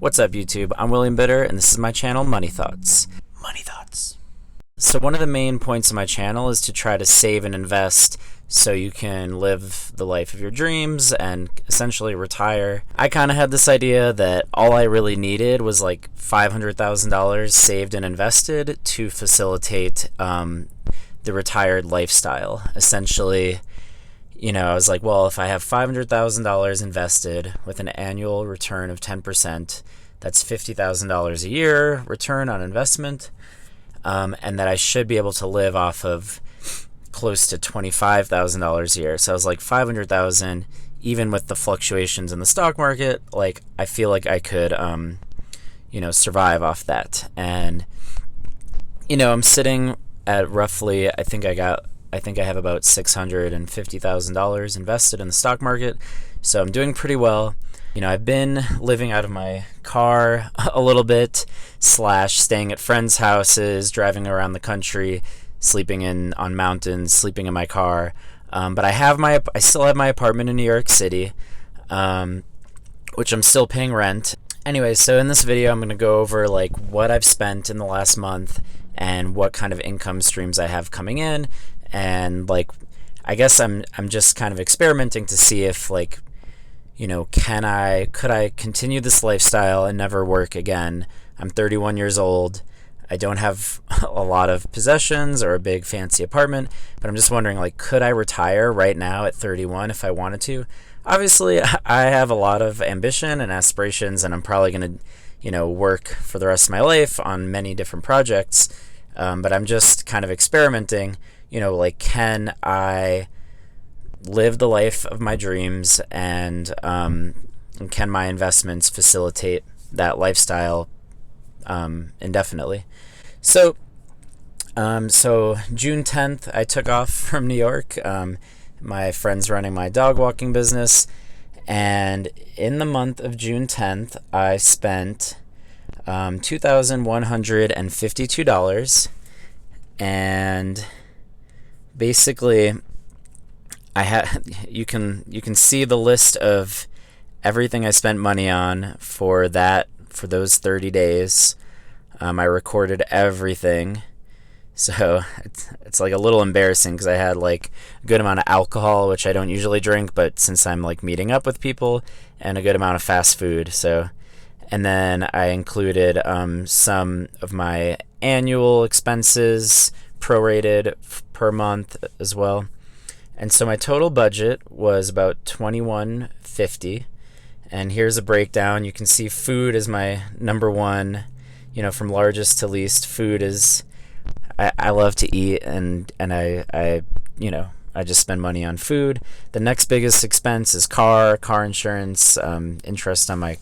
What's up, YouTube? I'm William Bitter, and this is my channel, Money Thoughts. Money Thoughts. So one of the main points of my channel is to try to save and invest so you can live the life of your dreams and essentially retire. I kind of had this idea that all I really needed was like $500,000 saved and invested to facilitate the retired lifestyle. Essentially, I was like, well, if I have $500,000 invested with an annual return of 10%, that's $50,000 a year return on investment, and that I should be able to live off of close to $25,000 a year. So I was like, $500,000, even with the fluctuations in the stock market, like I feel like I could, survive off that. And I'm sitting at roughly, I think I have about $650,000 invested in the stock market, so I'm doing pretty well. I've been living out of my car a little bit, staying at friends' houses, driving around the country, sleeping on mountains, sleeping in my car. But I still have my apartment in New York City, which I'm still paying rent. Anyway, so in this video, I'm going to go over like what I've spent in the last month and what kind of income streams I have coming in. And I guess I'm just kind of experimenting to see if could I continue this lifestyle and never work again? I'm 31 years old. I don't have a lot of possessions or a big fancy apartment, but I'm just wondering, could I retire right now at 31 if I wanted to? Obviously, I have a lot of ambition and aspirations, and I'm probably going to, work for the rest of my life on many different projects. But I'm just kind of experimenting, can I live the life of my dreams, and can my investments facilitate that lifestyle indefinitely? So June 10th, I took off from New York. My friend's running my dog walking business, and in the month of June 10th, I spent $2,152, and basically you can see the list of everything I spent money on for those 30 days. I recorded everything, so it's like a little embarrassing because I had like a good amount of alcohol, which I don't usually drink, but since I'm like meeting up with people, and a good amount of fast food. And then I included some of my annual expenses prorated per month as well. And so my total budget was about $2,150. And here's a breakdown. You can see food is my number one, from largest to least. Food is, I love to eat, and I just spend money on food. The next biggest expense is car insurance, interest on my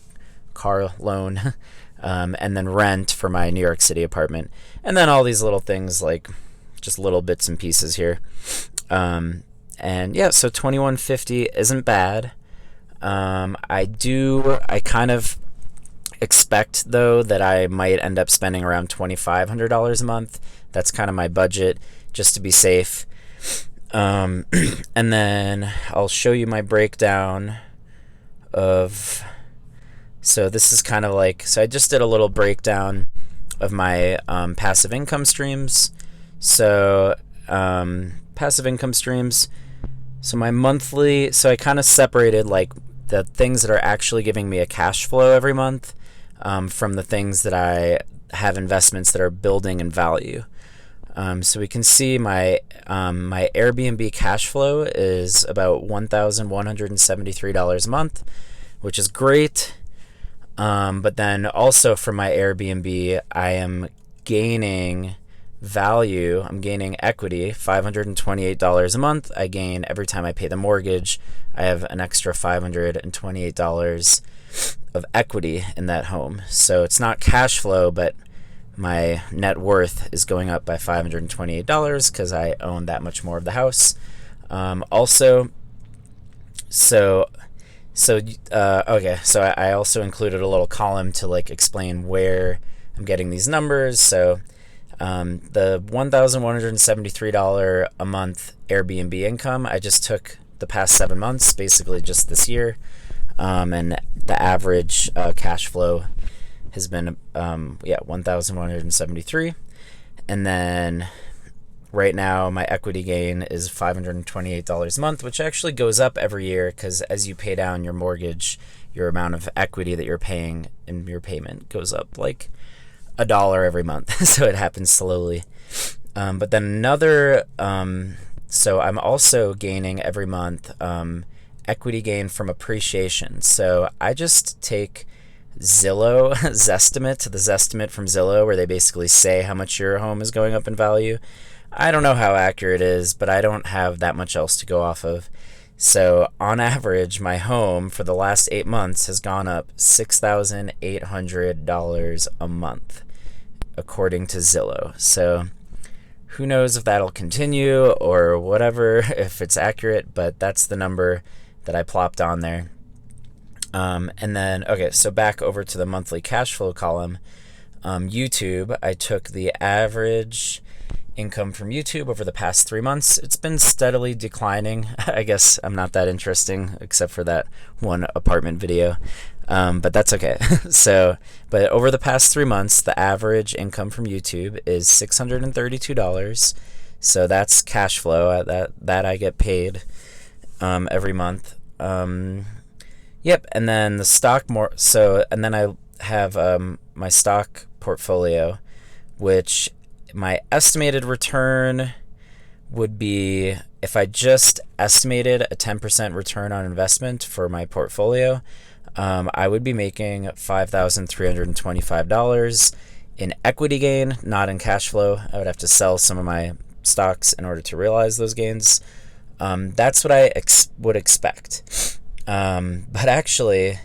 car loan, and then rent for my New York City apartment. And then all these little things, like just little bits and pieces here. And yeah, so $2,150 isn't bad. I kind of expect, though, that I might end up spending around $2,500 a month. That's kind of my budget, just to be safe. And then I'll show you my breakdown of... So this is kind of so I just did a little breakdown of my passive income streams. So passive income streams. So my monthly, so I kind of separated the things that are actually giving me a cash flow every month from the things that I have investments that are building in value. So we can see my Airbnb cash flow is about $1,173 a month, which is great. But then also from my Airbnb, I am gaining value. I'm gaining equity, $528 a month. I gain every time I pay the mortgage. I have an extra $528 of equity in that home. So it's not cash flow, but my net worth is going up by $528 because I own that much more of the house. I also included a little column to explain where I'm getting these numbers. So the $1,173 a month Airbnb income, I just took the past 7 months, basically just this year, and the average cash flow has been 1,173. And then right now my equity gain is $528 a month, which actually goes up every year because as you pay down your mortgage, your amount of equity that you're paying in your payment goes up like $1 every month. So it happens slowly. But then another, so I'm also gaining every month equity gain from appreciation. So I just take Zillow Zestimate, the Zestimate from Zillow, where they basically say how much your home is going up in value. I don't know how accurate it is, but I don't have that much else to go off of. So on average, my home for the last 8 months has gone up $6,800 a month, according to Zillow. So who knows if that'll continue or whatever, if it's accurate, but that's the number that I plopped on there. And then, okay, so back over to the monthly cash flow column. YouTube, I took the average income from YouTube over the past 3 months. It's been steadily declining. I guess I'm not that interesting except for that one apartment video. But that's okay. But over the past 3 months, the average income from YouTube is $632. So that's cash flow that I get paid every month. Yep, and then the stock and then I have my stock portfolio, which my estimated return would be, if I just estimated a 10% return on investment for my portfolio, I would be making $5,325 in equity gain, not in cash flow. I would have to sell some of my stocks in order to realize those gains. That's what I would expect. But actually,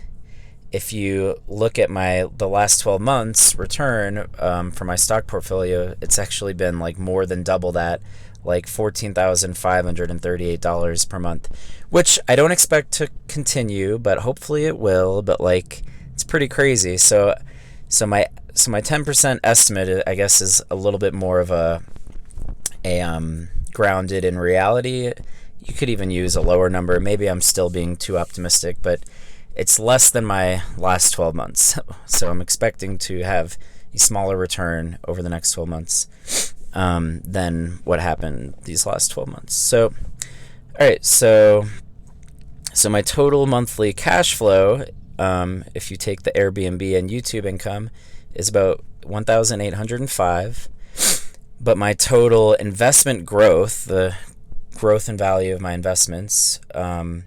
if you look at the last 12 months return for my stock portfolio, it's actually been like more than double that, like $14,538 per month, which I don't expect to continue, but hopefully it will. But like, it's pretty crazy. So my 10% estimate, I guess, is a little bit more of a grounded in reality. You could even use a lower number. Maybe I'm still being too optimistic, but it's less than my last 12 months. So I'm expecting to have a smaller return over the next 12 months than what happened these last 12 months. So, all right, so my total monthly cash flow, if you take the Airbnb and YouTube income, is about $1,805. But my total investment growth, the growth in value of my investments that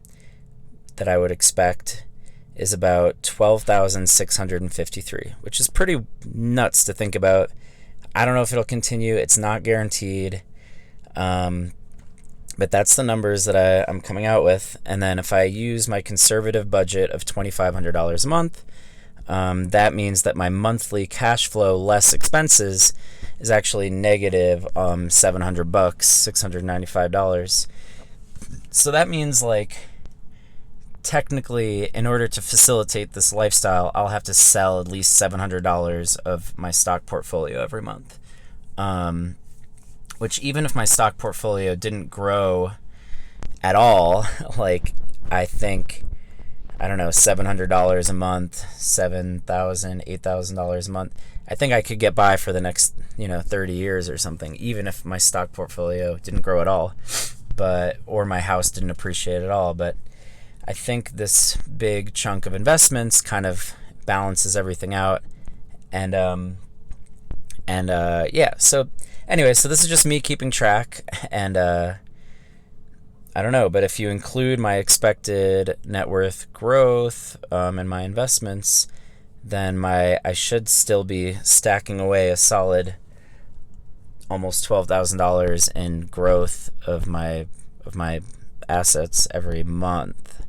I would expect, is about $12,653, which is pretty nuts to think about. I don't know if it'll continue. It's not guaranteed. But that's the numbers that I'm coming out with. And then if I use my conservative budget of $2,500 a month, that means that my monthly cash flow less expenses is actually negative $700, $695. So that means, like, technically, in order to facilitate this lifestyle, I'll have to sell at least $700 of my stock portfolio every month. Which, even if my stock portfolio didn't grow at all, like, I think, I don't know, $700 a month, $7,000, $8,000 a month, I think I could get by for the next, 30 years or something, even if my stock portfolio didn't grow at all, or my house didn't appreciate at all. But I think this big chunk of investments kind of balances everything out. Yeah. So anyway, so this is just me keeping track, and I don't know, but if you include my expected net worth growth and my investments, then I should still be stacking away a solid almost $12,000 in growth of my assets every month,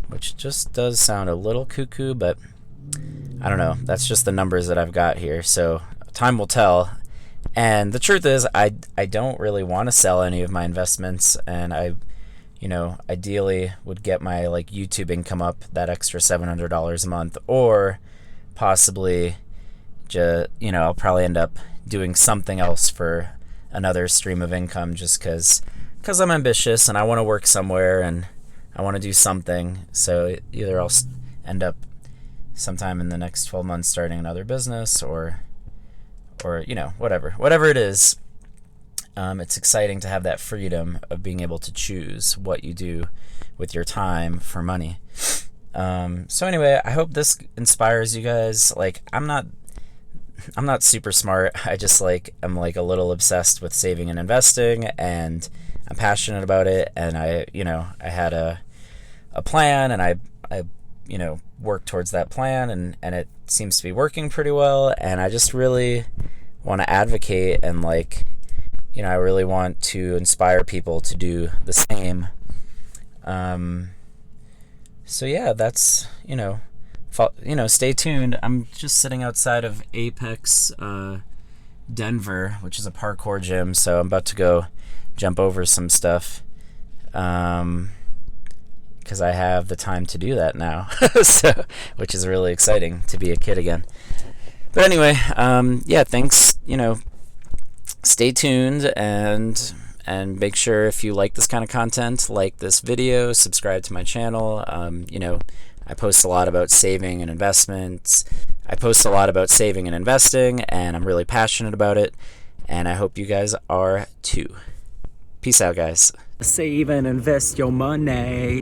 which just does sound a little cuckoo, but I don't know. That's just the numbers that I've got here. So time will tell. And the truth is, I don't really want to sell any of my investments, and I ideally would get my YouTube income up that extra $700 a month, or possibly I'll probably end up doing something else for another stream of income, just because I'm ambitious and I want to work somewhere and I want to do something. So either I'll end up sometime in the next 12 months starting another business, or whatever it is. It's exciting to have that freedom of being able to choose what you do with your time for money. So anyway, I hope this inspires you guys. Like, I'm not super smart. I just I'm a little obsessed with saving and investing, and I'm passionate about it. And I had a plan, and I worked towards that plan, and it seems to be working pretty well. And I just really want to advocate, and I really want to inspire people to do the same. So yeah, that's, stay tuned. I'm just sitting outside of Apex, Denver, which is a parkour gym. So I'm about to go jump over some stuff, because I have the time to do that now. So, which is really exciting to be a kid again. But anyway, yeah, thanks. Stay tuned, and make sure, if you like this kind of content, like this video, subscribe to my channel. I post a lot about saving and investments. I post a lot about saving and investing, and I'm really passionate about it, and I hope you guys are too. Peace out, guys. Save and invest your money.